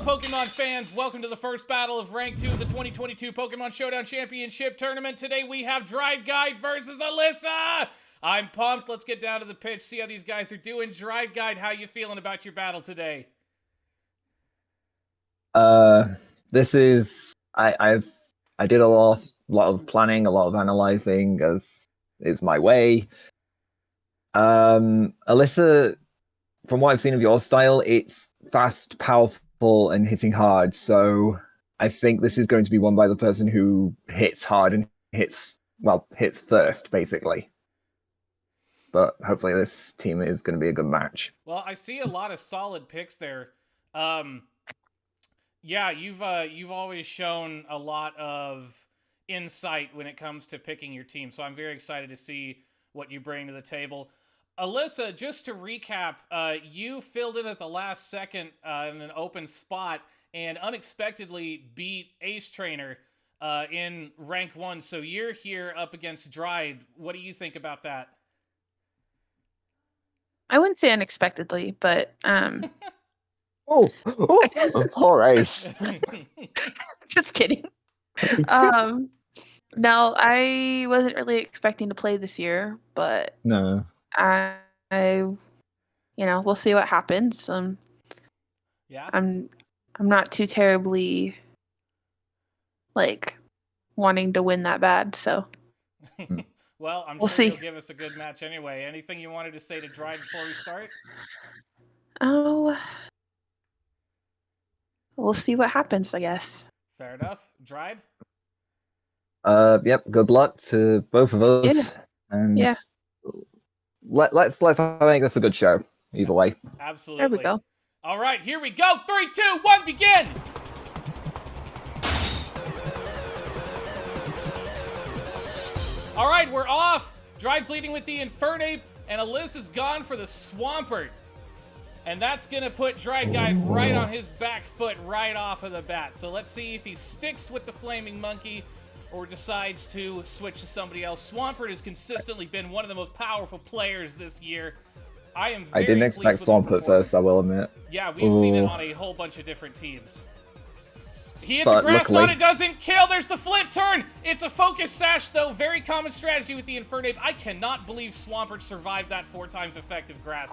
Hello, Pokemon fans! Welcome to the first battle of Rank 2 of the 2022 Pokemon Showdown Championship Tournament. Today we have Driedguide versus Alyssa! I'm pumped. Let's get down to the pitch, see how these guys are doing. Driedguide, how you feeling about your battle today? This is... I did a lot of planning, a lot of analyzing, as is my way. Alyssa, from what I've seen of your style, it's fast, powerful, and hitting hard. So I think this is going to be won by the person who hits hard and hits first, basically. But hopefully this team is going to be a good match. Well, I see a lot of solid picks there. Yeah, you've always shown a lot of insight when it comes to picking your team, so I'm very excited to see what you bring to the table. Alyssa, just to recap, you filled in at the last second in an open spot and unexpectedly beat Ace Trainer in Rank 1, so you're here up against Dried. What do you think about that? I wouldn't say unexpectedly, but Oh, all right. just kidding. No, I wasn't really expecting to play this year, but No. I we'll see what happens. Yeah. I'm not too terribly wanting to win that bad, so Well, I'm We'll sure see. you'll give us a good match anyway. Anything you wanted to say to Dried before we start? oh, we'll see what happens, I guess. Fair enough. Dried? Yep. Good luck to both of us. Yeah. And Yeah. let's make this a good show. Either way. Absolutely. There we go. All right, here we go. 3, 2, 1, begin! All right, we're off. Dried's leading with the Infernape, and Alyssa's gone for the Swampert. And that's going to put Driedguide right on his back foot right off of the bat. So let's see if he sticks with the Flaming Monkey or decides to switch to somebody else. Swampert has consistently been one of the most powerful players this year. I didn't expect Swampert first, I will admit. Yeah, we've seen it on a whole bunch of different teams. He hit But the grass luckily- on it, doesn't kill. There's the flip turn. It's a focus sash, though. Very common strategy with the Infernape. I cannot believe Swampert survived that 4 times effective grass.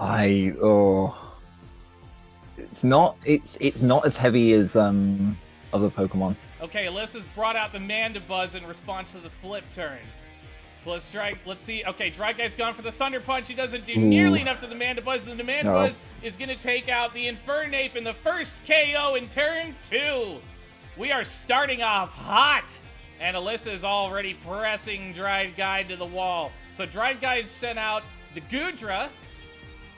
It's not as heavy as other Pokemon. Okay, Alyssa's brought out the Mandibuzz in response to the flip turn. So let's see. Okay, Driedguide's gone for the Thunder Punch. He doesn't do nearly enough to the Mandibuzz. And the Mandibuzz is going to take out the Infernape in the first KO in turn 2. We are starting off hot. And Alyssa is already pressing Driedguide to the wall. So Driedguide sent out the Goodra.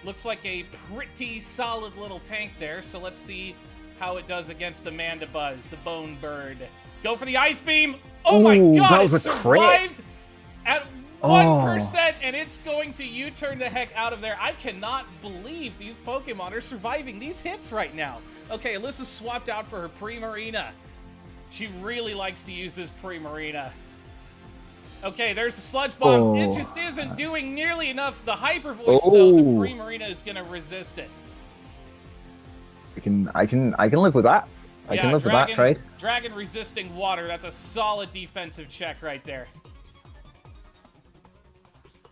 Looks like a pretty solid little tank there. So let's see how it does against the Mandibuzz, the Bone Bird. Go for the Ice Beam. Oh my god, that was it a crit. survived at 1%, and it's going to U-turn the heck out of there. I cannot believe these Pokemon are surviving these hits right now. Okay, Alyssa swapped out for her Primarina. She really likes to use this Primarina. Okay, there's a Sludge Bomb. It just isn't doing nearly enough. The Hyper Voice, though, the Primarina is going to resist it. I can live with that. I can live with that trade. Dragon resisting water. That's a solid defensive check right there.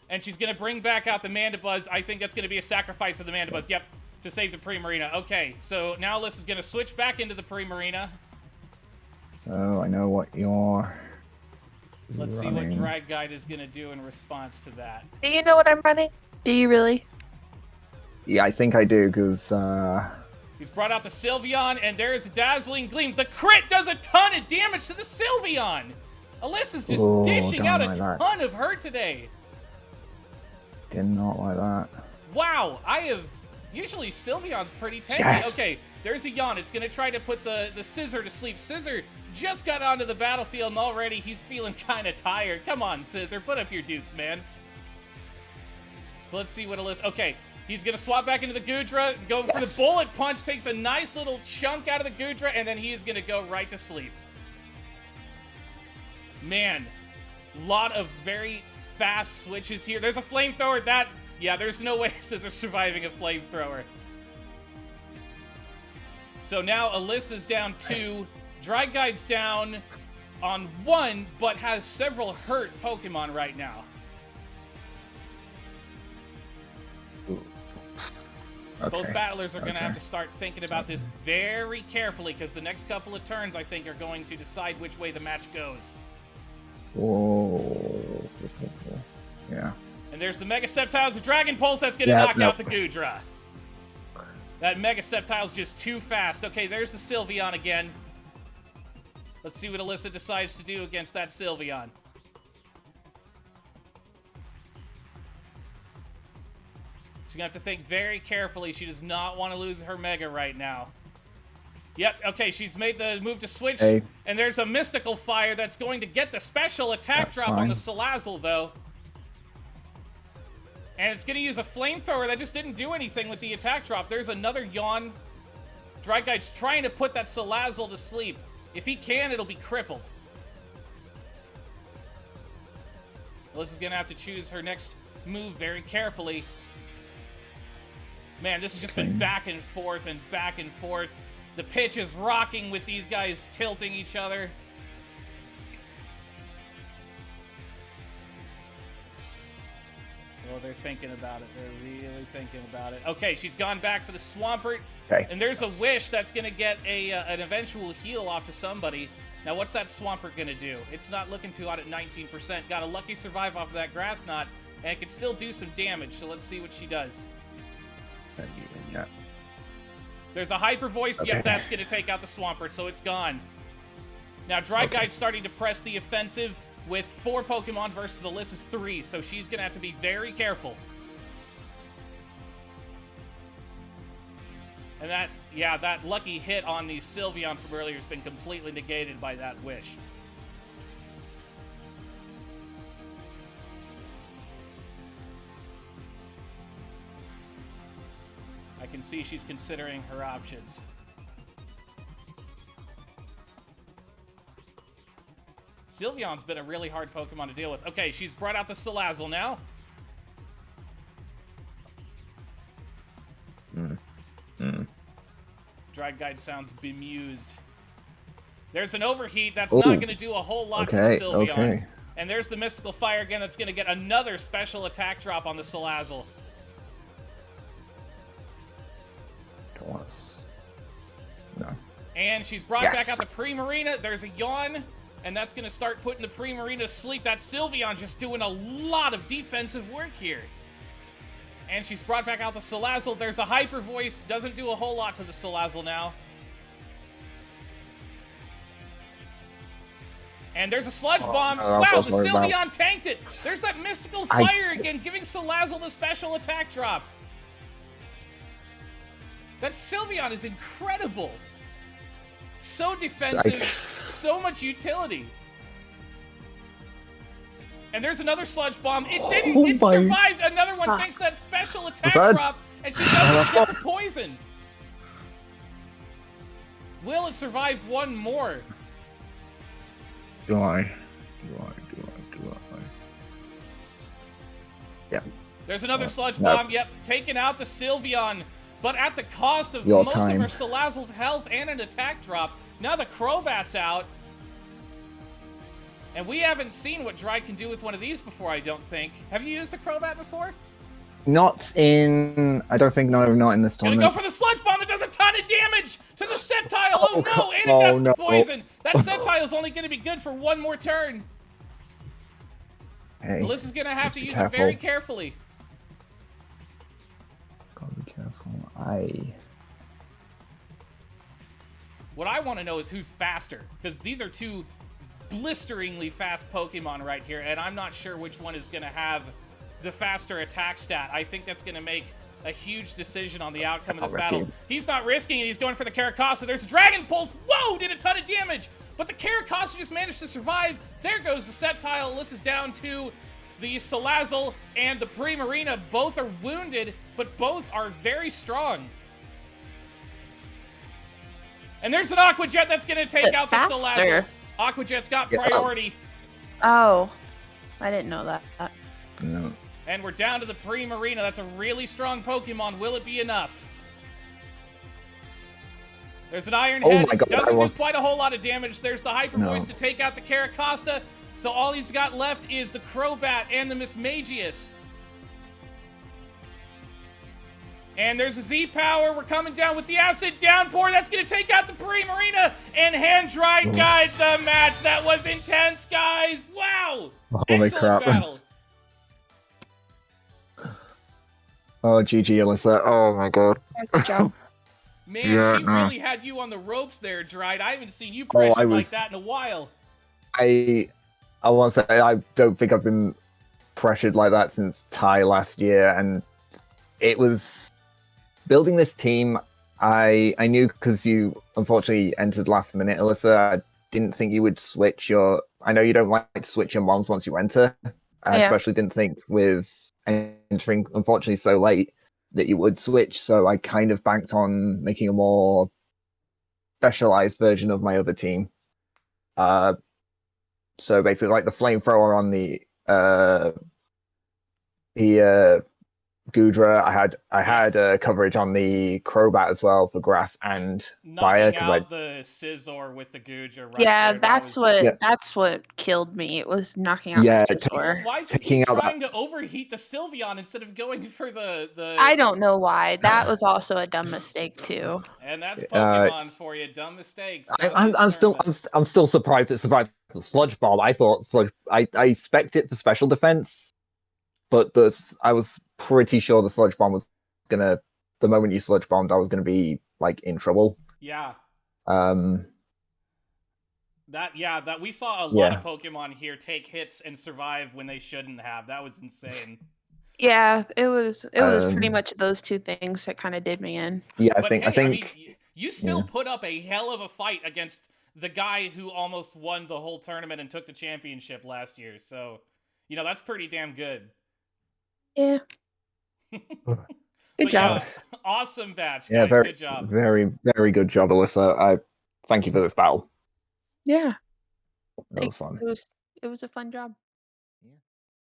And she's going to bring back out the Mandibuzz. I think that's going to be a sacrifice of the Mandibuzz. Yep, to save the Primarina. Okay, so now Alyssa's going to switch back into the Primarina. So I know what you're Let's running. see what Driedguide is going to do in response to that. Do you know what I'm running? Do you really? Yeah, I think I do, because He's brought out the Sylveon, and there's a Dazzling Gleam. The crit does a ton of damage to the Sylveon! Alyssa's just dishing out a ton of her today. did not like that. Wow, usually Sylveon's pretty tanky. Yes. Okay, there's a yawn. It's going to try to put the Scissor to sleep. Scissor just got onto the battlefield, and already he's feeling kind of tired. Come on, Scissor, put up your dukes, man. So let's see what Alyssa... Okay, he's going to swap back into the Goodra, go for the Bullet Punch, takes a nice little chunk out of the Goodra, and then he is going to go right to sleep. Man, lot of very fast switches here. There's a Flamethrower. Yeah, there's no way Scissor surviving a Flamethrower. So now Alyssa's down 2. Driedguide's down on 1, but has several hurt Pokemon right now. Okay. Both battlers are going to have to start thinking about this very carefully, because the next couple of turns, I think, are going to decide which way the match goes. Whoa. Yeah. And there's the Mega Sceptile's a Dragon Pulse that's going to knock out the Goodra. That Mega Sceptile's just too fast. Okay, there's the Sylveon again. Let's see what Alyssa decides to do against that Sylveon. She's going to have to think very carefully. She does not want to lose her Mega right now. Yep, okay, she's made the move to switch. Hey. And there's a Mystical Fire that's going to get the special attack drop on the Salazzle, though. And it's going to use a Flamethrower that just didn't do anything with the attack drop. There's another Yawn. Driedguide's trying to put that Salazzle to sleep. If he can, it'll be crippled. Alyssa's going to have to choose her next move very carefully. Man, this has just been back and forth and back and forth. The pitch is rocking with these guys tilting each other. Well, they're thinking about it. They're really thinking about it. Okay, she's gone back for the Swampert. Okay. And there's a Wish that's going to get an eventual heal off to somebody. Now, what's that Swampert going to do? It's not looking too hot at 19%. Got a Lucky Survive off of that Grass Knot, and it can still do some damage, so let's see what she does. Yeah. There's a Hyper Voice. Okay. Yep, that's going to take out the Swampert, so it's gone. Now, Driedguide's starting to press the offensive with 4 Pokemon versus Alyssa's 3, so she's going to have to be very careful. And that lucky hit on the Sylveon from earlier has been completely negated by that Wish. I can see she's considering her options. Sylveon's been a really hard Pokemon to deal with. Okay, she's brought out the Salazzle now. Driedguide sounds bemused. There's an Overheat that's not going to do a whole lot to the Sylveon. Okay. And there's the Mystical Fire again that's going to get another special attack drop on the Salazzle. No. And she's brought back out the Primarina. There's a Yawn, and that's going to start putting the Primarina to sleep. That Sylveon just doing a lot of defensive work here. And she's brought back out the Salazzle. There's a Hyper Voice. Doesn't do a whole lot to the Salazzle now. And there's a Sludge Bomb. Wow, the Sylveon tanked it. There's that Mystical Fire again, giving Salazzle the special attack drop. That Sylveon is incredible. So defensive, so much utility. And there's another Sludge Bomb. It didn't. It survived another one thanks to that special attack drop, and she doesn't get the poison. Will it survive one more? Do I? Yeah. There's another Sludge Bomb. Yep, taking out the Sylveon, but at the cost of most of her Salazzle's health and an attack drop. Now the Crobat's out. And we haven't seen what Dried can do with one of these before, I don't think. Have you used a Crobat before? Not in... I don't think, not in this tournament. Gonna go for the Sludge Bomb that does a ton of damage to the Sceptile! Oh no, and it gets the poison! That Sceptile's only gonna be good for one more turn. Hey, Alyssa's gonna have to use it very carefully. Gotta be careful. What I want to know is who's faster, because these are two blisteringly fast Pokemon right here, and I'm not sure which one is going to have the faster attack stat. I think that's going to make a huge decision on the outcome of this battle. He's not risking it. He's going for the Carracosta. There's a Dragon Pulse. Whoa, did a ton of damage, but the Carracosta just managed to survive. There goes the Sceptile. Alyssa's down to the Salazzle and the Primarina. Both are wounded, but both are very strong. And there's an Aqua Jet that's going to take out the Salazzle. Aqua Jet's got priority. Oh, I didn't know that. No. And we're down to the Primarina. That's a really strong Pokemon. Will it be enough? There's an Iron Oh Head. my God, Doesn't I was- do quite a whole lot of damage. There's the Hyper No. Voice to take out the Caracosta. So all he's got left is the Crobat and the Mismagius. And there's a Z-Power. We're coming down with the Acid Downpour. That's going to take out the Primarina and hand Driedguide the match. That was intense, guys. Wow. Holy Excellent crap. battle. Oh, GG, Alyssa. Oh my God. Good job. Man, Yeah, she no. really had you on the ropes there, Dried. I haven't seen you pressured I like was- that in a while. I want to say I don't think I've been pressured like that since Thai last year, and it was building this team. I knew, because you unfortunately entered last minute, Alyssa. I didn't think you would switch your. I know you don't like to switch your moms once you enter. I Yeah. especially didn't think with entering unfortunately so late that you would switch. So I kind of banked on making a more specialized version of my other team. So basically, like the flamethrower on the Gudra, I had coverage on the Crobat as well for grass and fire, Knocking because out the Scizor with the Guja right Yeah, there. that's what killed me. It was knocking out Yeah, my it took- Scizor. Why'd you taking keep out that- trying to overheat the Sylveon instead of going for the... I don't know why. That was also a dumb mistake too. And that's Pokemon for you. Dumb mistakes. I'm still surprised it survived the Sludge Bomb. I thought I spec'd it for special defense, but I was pretty sure the Sludge Bomb was gonna. The moment you Sludge Bombed, I was gonna be like in trouble. Yeah. Um. That we saw a lot of Pokemon here take hits and survive when they shouldn't have. That was insane. Yeah, it was pretty much those two things that kind of did me in. Yeah, I But think. hey, I mean, you still put up a hell of a fight against the guy who almost won the whole tournament and took the championship last year. So, that's pretty damn good. Yeah. Good job. Yeah, awesome batch, guys. Yeah, very, good job. very, very good job, Alyssa. I thank you for this battle. Yeah. That was fun. It was a fun job.